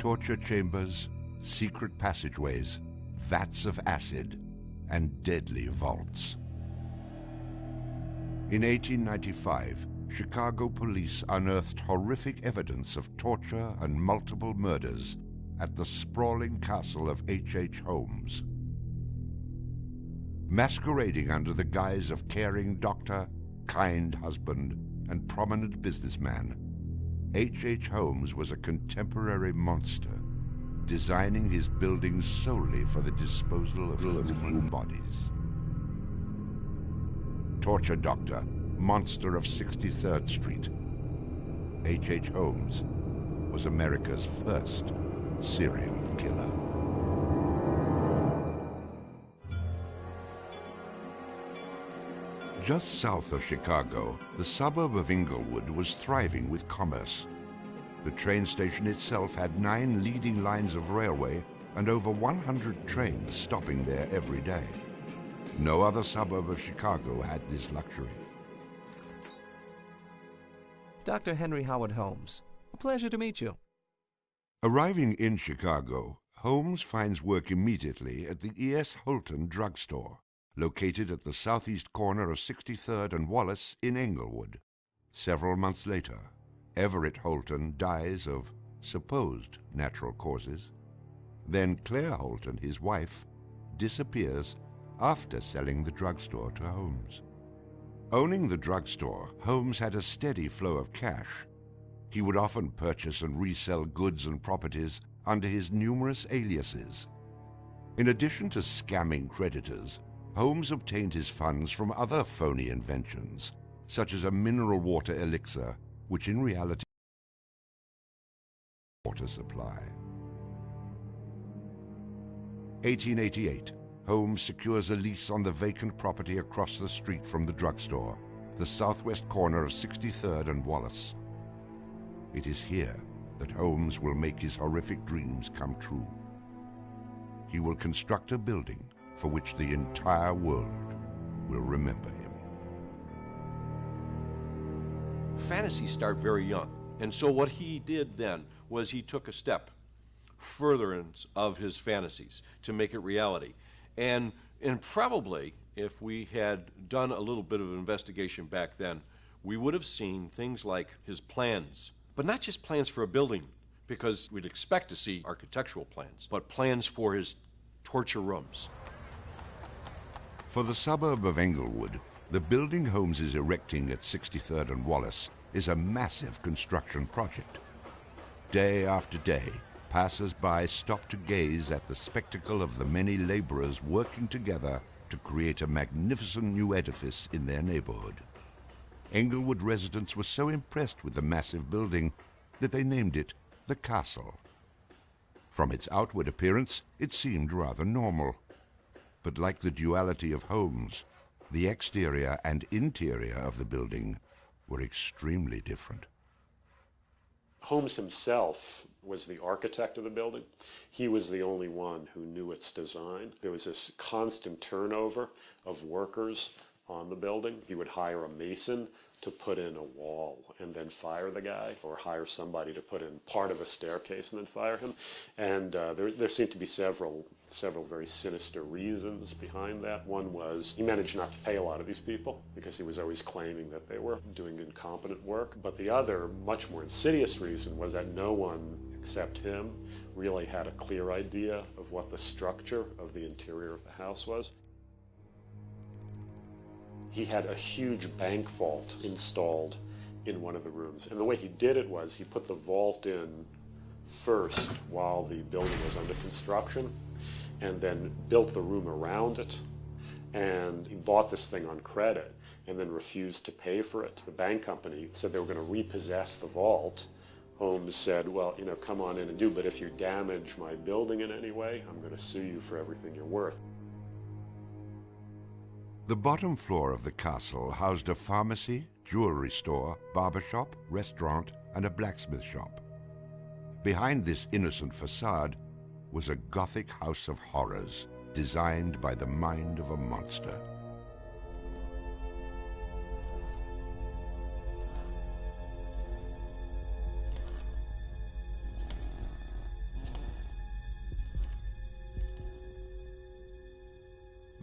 torture chambers, secret passageways, vats of acid, and deadly vaults. In 1895, Chicago police unearthed horrific evidence of torture and multiple murders at the sprawling castle of H. Holmes. Masquerading under the guise of caring doctor, kind husband, and prominent businessman, H. Holmes was a contemporary monster, designing his buildings solely for the disposal of human bodies. Torture Doctor, Monster of 63rd Street. H. Holmes was America's first serial killer. Just south of Chicago, the suburb of Englewood was thriving with commerce. The train station itself had 9 leading lines of railway and over 100 trains stopping there every day. No other suburb of Chicago had this luxury. Dr. Henry Howard Holmes, a pleasure to meet you. Arriving in Chicago, Holmes finds work immediately at the E.S. Holton drugstore, located at the southeast corner of 63rd and Wallace in Englewood. Several months later, Everett Holton dies of supposed natural causes. Then Claire Holton, his wife, disappears after selling the drugstore to Holmes. Owning the drugstore, Holmes had a steady flow of cash. He would often purchase and resell goods and properties under his numerous aliases. In addition to scamming creditors, Holmes obtained his funds from other phony inventions, such as a mineral water elixir, which in reality was water supply. 1888, Holmes secures a lease on the vacant property across the street from the drugstore, the southwest corner of 63rd and Wallace. It is here that Holmes will make his horrific dreams come true. He will construct a building for which the entire world will remember him. Fantasies start very young, and so what he did then was he took a step furtherance of his fantasies to make it reality. And probably, if we had done a little bit of an investigation back then, we would have seen things like his plans, but not just plans for a building, because we'd expect to see architectural plans, but plans for his torture rooms. For the suburb of Englewood, the building Holmes is erecting at 63rd and Wallace is a massive construction project. Day after day, passers-by stop to gaze at the spectacle of the many laborers working together to create a magnificent new edifice in their neighborhood. Englewood residents were so impressed with the massive building that they named it the Castle. From its outward appearance, it seemed rather normal. But like the duality of Holmes, the exterior and interior of the building were extremely different. Holmes himself was the architect of the building. He was the only one who knew its design. There was this constant turnover of workers on the building. He would hire a mason to put in a wall and then fire the guy, or hire somebody to put in part of a staircase and then fire him. And there seemed to be several very sinister reasons behind that. One was he managed not to pay a lot of these people because he was always claiming that they were doing incompetent work. But the other, much more insidious reason was that no one except him really had a clear idea of what the structure of the interior of the house was. He had a huge bank vault installed in one of the rooms. And the way he did it was he put the vault in first while the building was under construction, and then built the room around it. And he bought this thing on credit and then refused to pay for it. The bank company said they were going to repossess the vault. Holmes said, well, come on in and do, but if you damage my building in any way, I'm going to sue you for everything you're worth. The bottom floor of the castle housed a pharmacy, jewelry store, barber shop, restaurant, and a blacksmith shop. Behind this innocent facade was a Gothic house of horrors designed by the mind of a monster.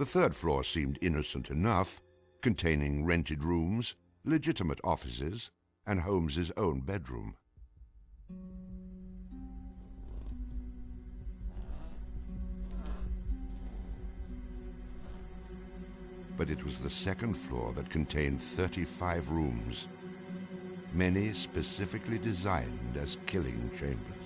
The third floor seemed innocent enough, containing rented rooms, legitimate offices, and Holmes's own bedroom. But it was the second floor that contained 35 rooms, many specifically designed as killing chambers.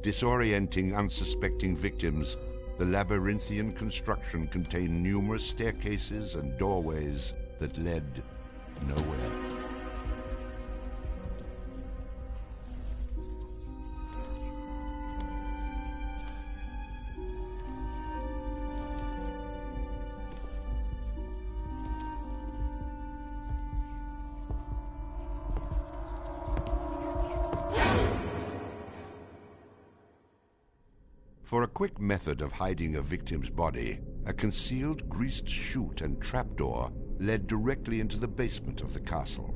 Disorienting unsuspecting victims, the labyrinthian construction contained numerous staircases and doorways that led nowhere. For a quick method of hiding a victim's body, a concealed greased chute and trapdoor led directly into the basement of the castle.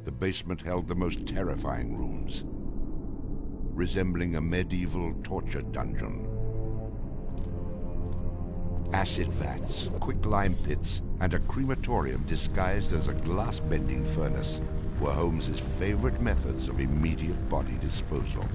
The basement held the most terrifying rooms, resembling a medieval torture dungeon. Acid vats, quicklime pits, and a crematorium disguised as a glass-bending furnace were Holmes's favorite methods of immediate body disposal.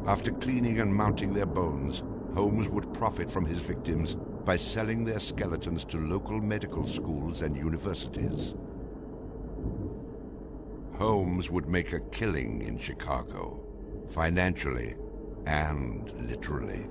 After cleaning and mounting their bones, Holmes would profit from his victims by selling their skeletons to local medical schools and universities. Holmes would make a killing in Chicago, financially and literally.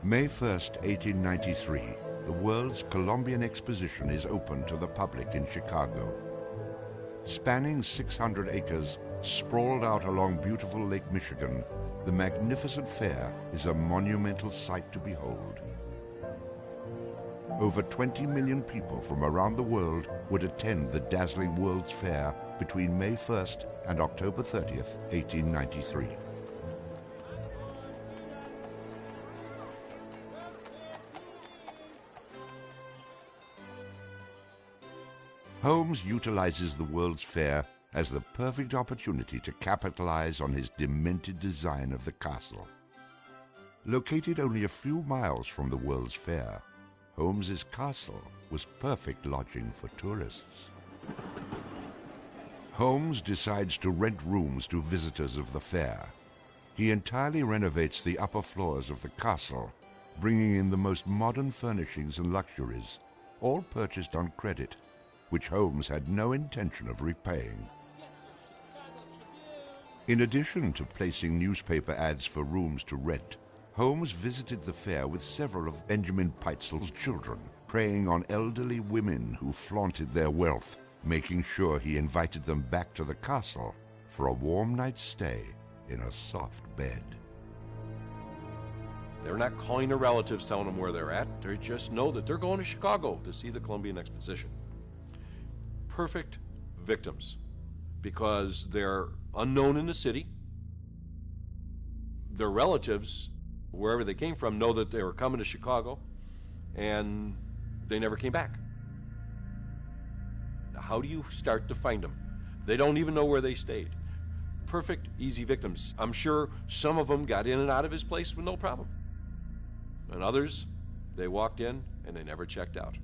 May 1st, 1893, the World's Columbian Exposition is open to the public in Chicago. Spanning 600 acres, sprawled out along beautiful Lake Michigan, the magnificent fair is a monumental sight to behold. Over 20 million people from around the world would attend the dazzling World's Fair between May 1st and October 30th, 1893. Holmes utilizes the World's Fair as the perfect opportunity to capitalize on his demented design of the castle. Located only a few miles from the World's Fair, Holmes's castle was perfect lodging for tourists. Holmes decides to rent rooms to visitors of the fair. He entirely renovates the upper floors of the castle, bringing in the most modern furnishings and luxuries, all purchased on credit, which Holmes had no intention of repaying. In addition to placing newspaper ads for rooms to rent, Holmes visited the fair with several of Benjamin Peitzel's children, preying on elderly women who flaunted their wealth, making sure he invited them back to the castle for a warm night's stay in a soft bed. They're not calling their relatives, telling them where they're at. They just know that they're going to Chicago to see the Columbian Exposition. Perfect victims, because they're unknown in the city. Their relatives, wherever they came from, know that they were coming to Chicago, and they never came back. Now, how do you start to find them? They don't even know where they stayed. Perfect, easy victims. I'm sure some of them got in and out of his place with no problem. And others, they walked in and they never checked out.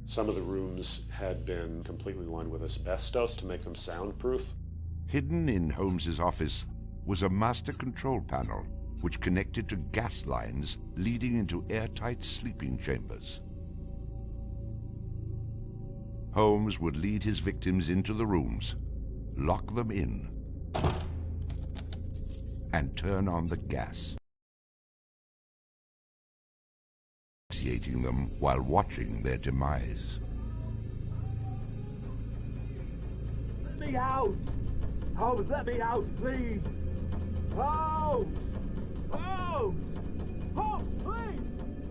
Some of the rooms had been completely lined with asbestos to make them soundproof. Hidden in Holmes's office was a master control panel which connected to gas lines leading into airtight sleeping chambers. Holmes would lead his victims into the rooms, lock them in, and turn on the gas, asphyxiating them while watching their demise. Let me out! Holmes, let me out, please! Holmes! Holmes! Holmes, please!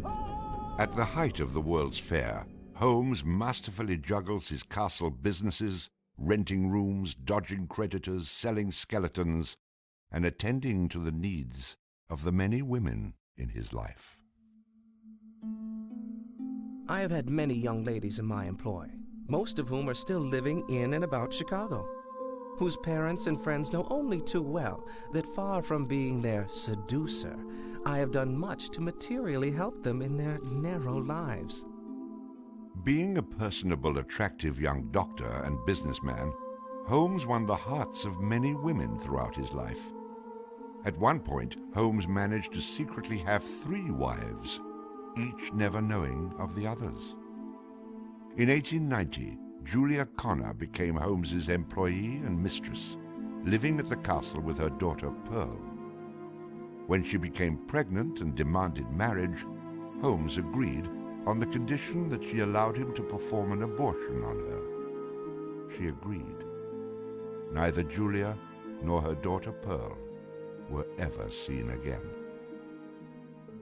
Holmes! At the height of the World's Fair, Holmes masterfully juggles his castle businesses, renting rooms, dodging creditors, selling skeletons, and attending to the needs of the many women in his life. I have had many young ladies in my employ, most of whom are still living in and about Chicago, whose parents and friends know only too well that far from being their seducer, I have done much to materially help them in their narrow lives. Being a personable, attractive young doctor and businessman, Holmes won the hearts of many women throughout his life. At one point, Holmes managed to secretly have 3 wives, each never knowing of the others. In 1890, Julia Connor became Holmes's employee and mistress, living at the castle with her daughter Pearl. When she became pregnant and demanded marriage, Holmes agreed on the condition that she allowed him to perform an abortion on her. She agreed. Neither Julia nor her daughter Pearl were ever seen again.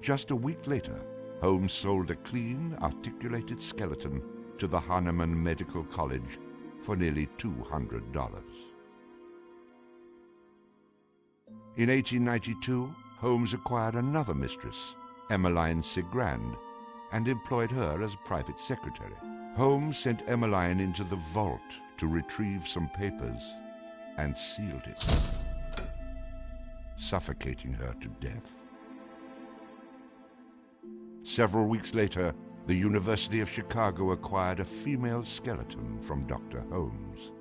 Just a week later, Holmes sold a clean, articulated skeleton to the Hahnemann Medical College for nearly $200. In 1892, Holmes acquired another mistress, Emmeline Sigrand, and employed her as private secretary. Holmes sent Emmeline into the vault to retrieve some papers and sealed it, suffocating her to death. Several weeks later, the University of Chicago acquired a female skeleton from Dr. Holmes.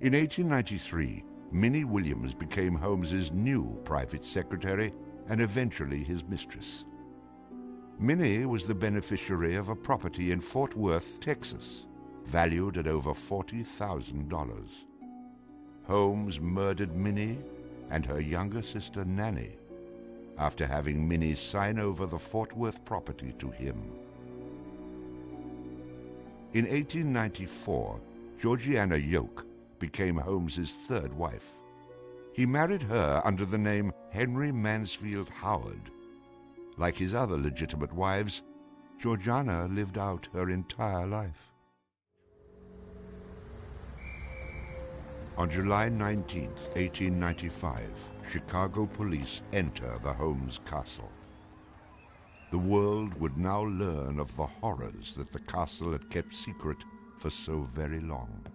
In 1893, Minnie Williams became Holmes's new private secretary and eventually his mistress. Minnie was the beneficiary of a property in Fort Worth, Texas, valued at over $40,000. Holmes murdered Minnie and her younger sister Nanny after having Minnie sign over the Fort Worth property to him. In 1894, Georgiana Yoke became Holmes's 3rd wife. He married her under the name Henry Mansfield Howard. Like his other legitimate wives, Georgiana lived out her entire life. On July 19, 1895, Chicago police enter the Holmes castle. The world would now learn of the horrors that the castle had kept secret for so very long.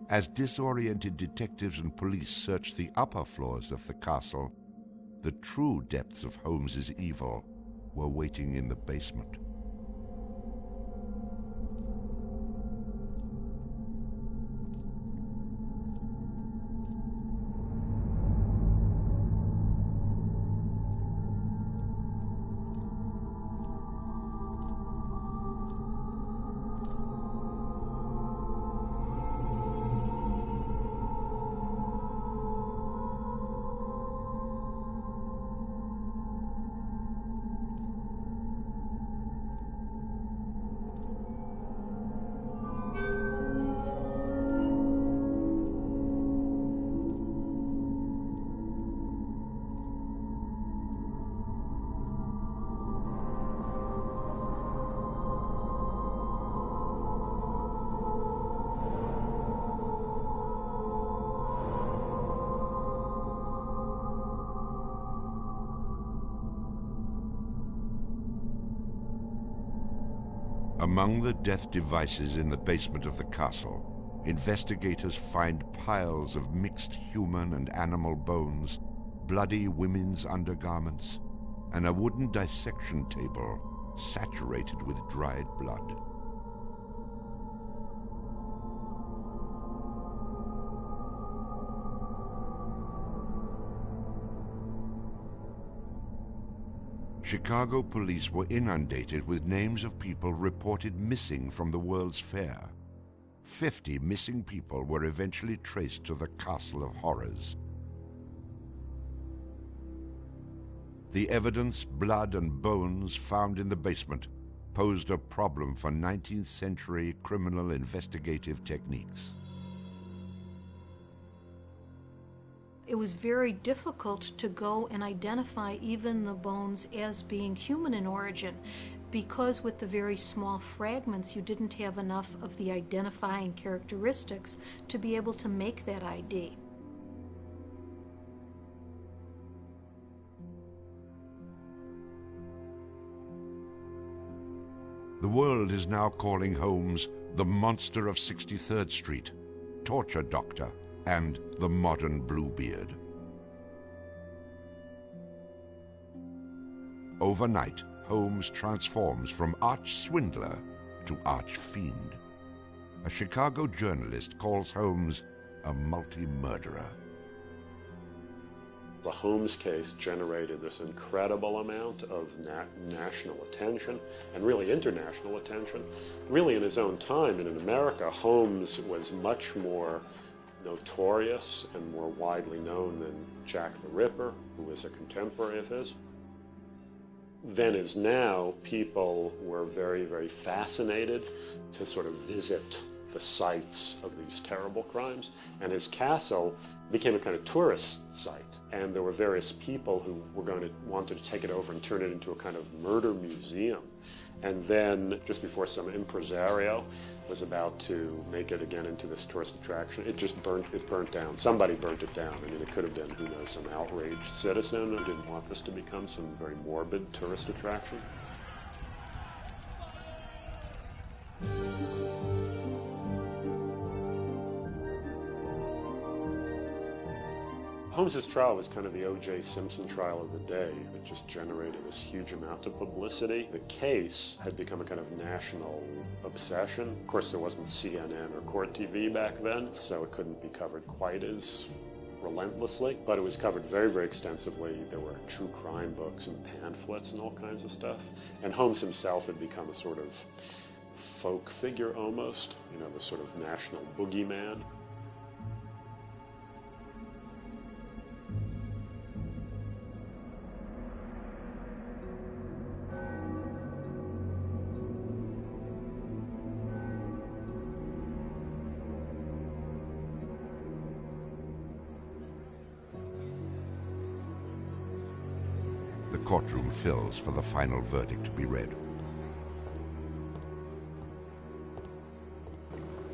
As disoriented detectives and police searched the upper floors of the castle, the true depths of Holmes's evil were waiting in the basement. Among the death devices in the basement of the castle, investigators find piles of mixed human and animal bones, bloody women's undergarments, and a wooden dissection table saturated with dried blood. Chicago police were inundated with names of people reported missing from the World's Fair. 50 missing people were eventually traced to the Castle of Horrors. The evidence, blood and bones found in the basement posed a problem for 19th century criminal investigative techniques. It was very difficult to go and identify even the bones as being human in origin, because with the very small fragments you didn't have enough of the identifying characteristics to be able to make that ID. The world is now calling Holmes the monster of 63rd Street, torture doctor, and the modern Bluebeard. Overnight, Holmes transforms from arch-swindler to arch-fiend. A Chicago journalist calls Holmes a multi-murderer. The Holmes case generated this incredible amount of national attention and really international attention. Really in his own time and in America, Holmes was much more notorious and more widely known than Jack the Ripper, who was a contemporary of his. Then as now, people were very, very fascinated to sort of visit the sites of these terrible crimes. And his castle became a kind of tourist site. And there were various people who wanted to take it over and turn it into a kind of murder museum. And then, just before some impresario was about to make it again into this tourist attraction, it burnt down. Somebody burnt it down. I mean, it could have been, who knows, some outraged citizen who didn't want this to become some very morbid tourist attraction. Holmes's trial was kind of the O.J. Simpson trial of the day. It just generated this huge amount of publicity. The case had become a kind of national obsession. Of course, there wasn't CNN or Court TV back then, so it couldn't be covered quite as relentlessly, but it was covered very, very extensively. There were true crime books and pamphlets and all kinds of stuff. And Holmes himself had become a sort of folk figure almost, you know, the sort of national boogeyman. The courtroom fills for the final verdict to be read.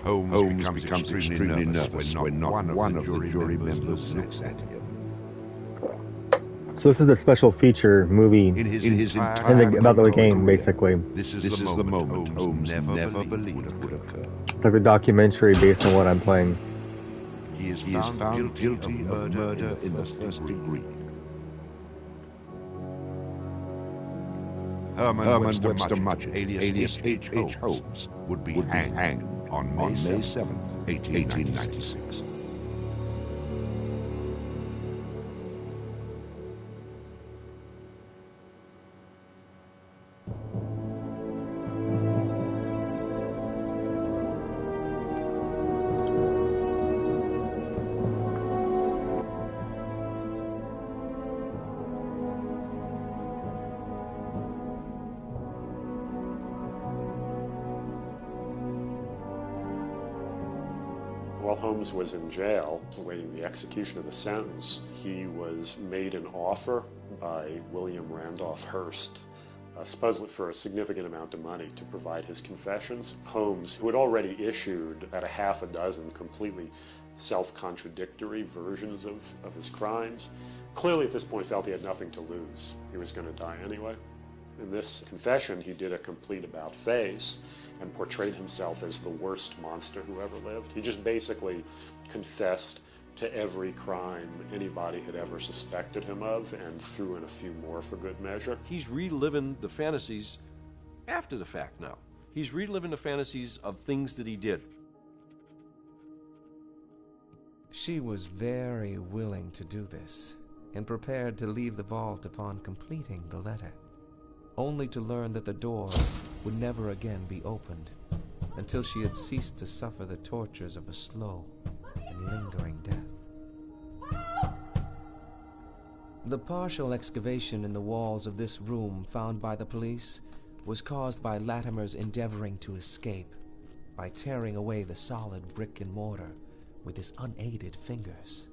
Holmes becomes extremely nervous when not one of the jury members looks at him. So this is the special feature movie about the game, basically. This is the moment Holmes never believed would occur. It's like a documentary based on what I'm playing. He is found guilty of murder in the first degree. Herman Webster Mudgett, alias H. Holmes, would be hanged on May 7, 1896. While Holmes was in jail, awaiting the execution of the sentence, he was made an offer by William Randolph Hearst, supposedly for a significant amount of money, to provide his confessions. Holmes, who had already issued about a half a dozen completely self-contradictory versions of his crimes, clearly at this point felt he had nothing to lose. He was going to die anyway. In this confession, he did a complete about-face, and portrayed himself as the worst monster who ever lived. He just basically confessed to every crime anybody had ever suspected him of and threw in a few more for good measure. He's reliving the fantasies after the fact now. He's reliving the fantasies of things that he did. She was very willing to do this, and prepared to leave the vault upon completing the letter, only to learn that the door would never again be opened until she had ceased to suffer the tortures of a slow and lingering death. The partial excavation in the walls of this room found by the police was caused by Latimer's endeavoring to escape by tearing away the solid brick and mortar with his unaided fingers.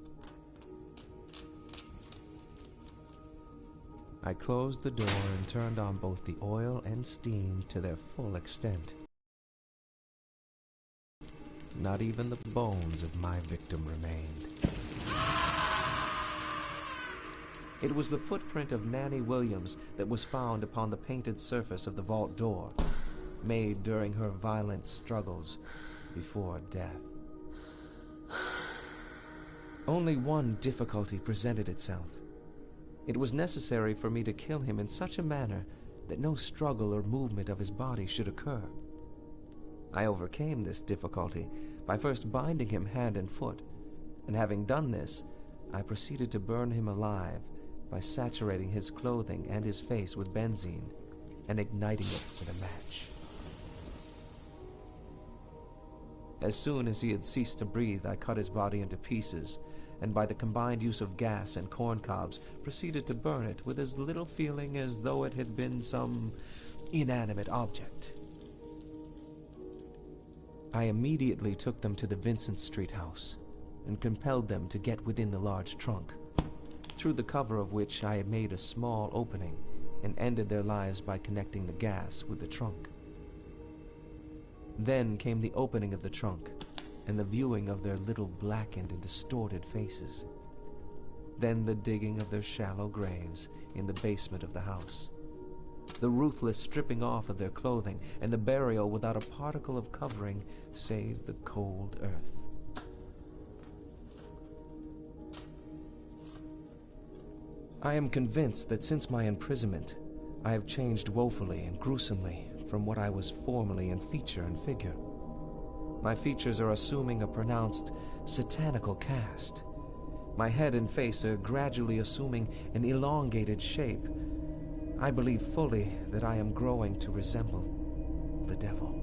I closed the door and turned on both the oil and steam to their full extent. Not even the bones of my victim remained. It was the footprint of Nanny Williams that was found upon the painted surface of the vault door, made during her violent struggles before death. Only one difficulty presented itself. It was necessary for me to kill him in such a manner that no struggle or movement of his body should occur. I overcame this difficulty by first binding him hand and foot, and having done this, I proceeded to burn him alive by saturating his clothing and his face with benzene and igniting it with a match. As soon as he had ceased to breathe, I cut his body into pieces, and by the combined use of gas and corn cobs, proceeded to burn it with as little feeling as though it had been some inanimate object. I immediately took them to the Vincent Street house, and compelled them to get within the large trunk, through the cover of which I had made a small opening, and ended their lives by connecting the gas with the trunk. Then came the opening of the trunk, and the viewing of their little blackened and distorted faces. Then the digging of their shallow graves in the basement of the house. The ruthless stripping off of their clothing, and the burial without a particle of covering save the cold earth. I am convinced that since my imprisonment, I have changed woefully and gruesomely from what I was formerly in feature and figure. My features are assuming a pronounced satanical cast. My head and face are gradually assuming an elongated shape. I believe fully that I am growing to resemble the devil.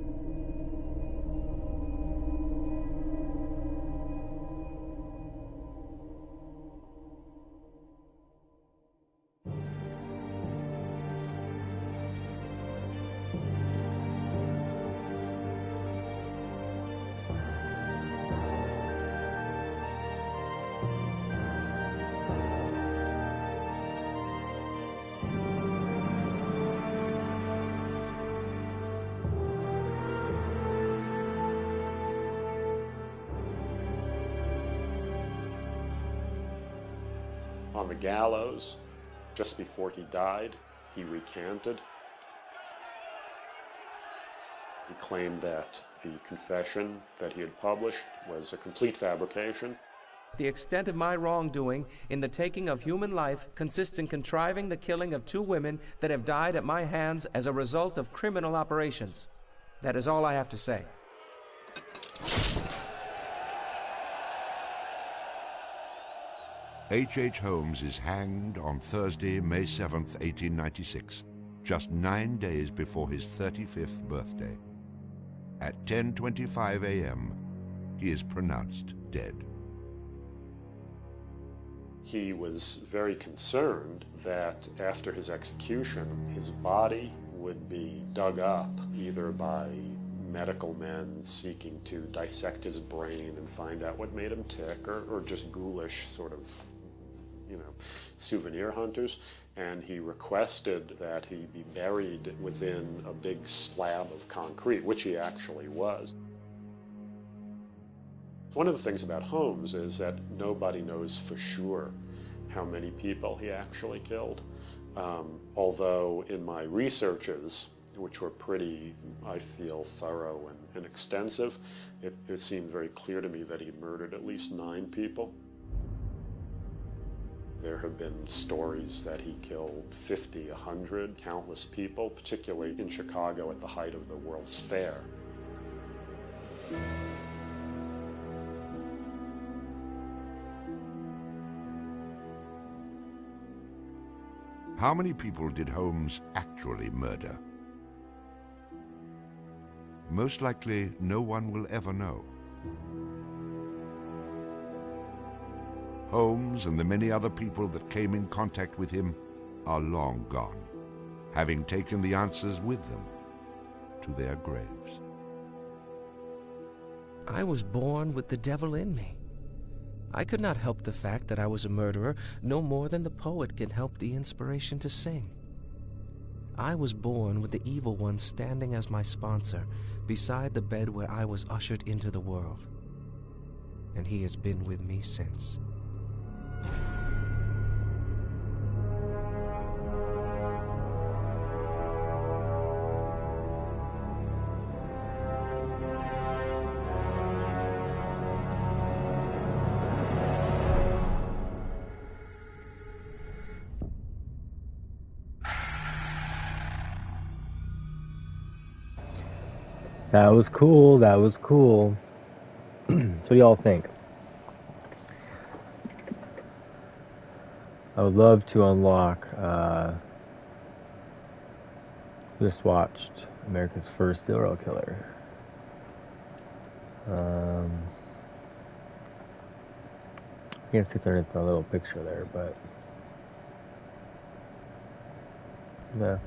On the gallows, just before he died, he recanted. He claimed that the confession that he had published was a complete fabrication. The extent of my wrongdoing in the taking of human life consists in contriving the killing of 2 women that have died at my hands as a result of criminal operations. That is all I have to say. H. Holmes is hanged on Thursday, May 7th, 1896, just 9 days before his 35th birthday. At 10:25 a.m., he is pronounced dead. He was very concerned that after his execution, his body would be dug up either by medical men seeking to dissect his brain and find out what made him tick, or just ghoulish sort of, souvenir hunters. And he requested that he be buried within a big slab of concrete, which he actually was. One of the things about Holmes is that nobody knows for sure how many people he actually killed. Although in my researches, which were pretty, I feel, thorough and extensive, it seemed very clear to me that he murdered at least 9 people. There have been stories that he killed 50, 100, countless people, particularly in Chicago at the height of the World's Fair. How many people did Holmes actually murder? Most likely, no one will ever know. Holmes and the many other people that came in contact with him are long gone, having taken the answers with them to their graves. I was born with the devil in me. I could not help the fact that I was a murderer no more than the poet can help the inspiration to sing. I was born with the evil one standing as my sponsor beside the bed where I was ushered into the world. And he has been with me since. That was cool. That was cool. So what do y'all think? I would love to unlock. Just watched America's First Serial Killer. Can't see if there's a little picture there, but yeah.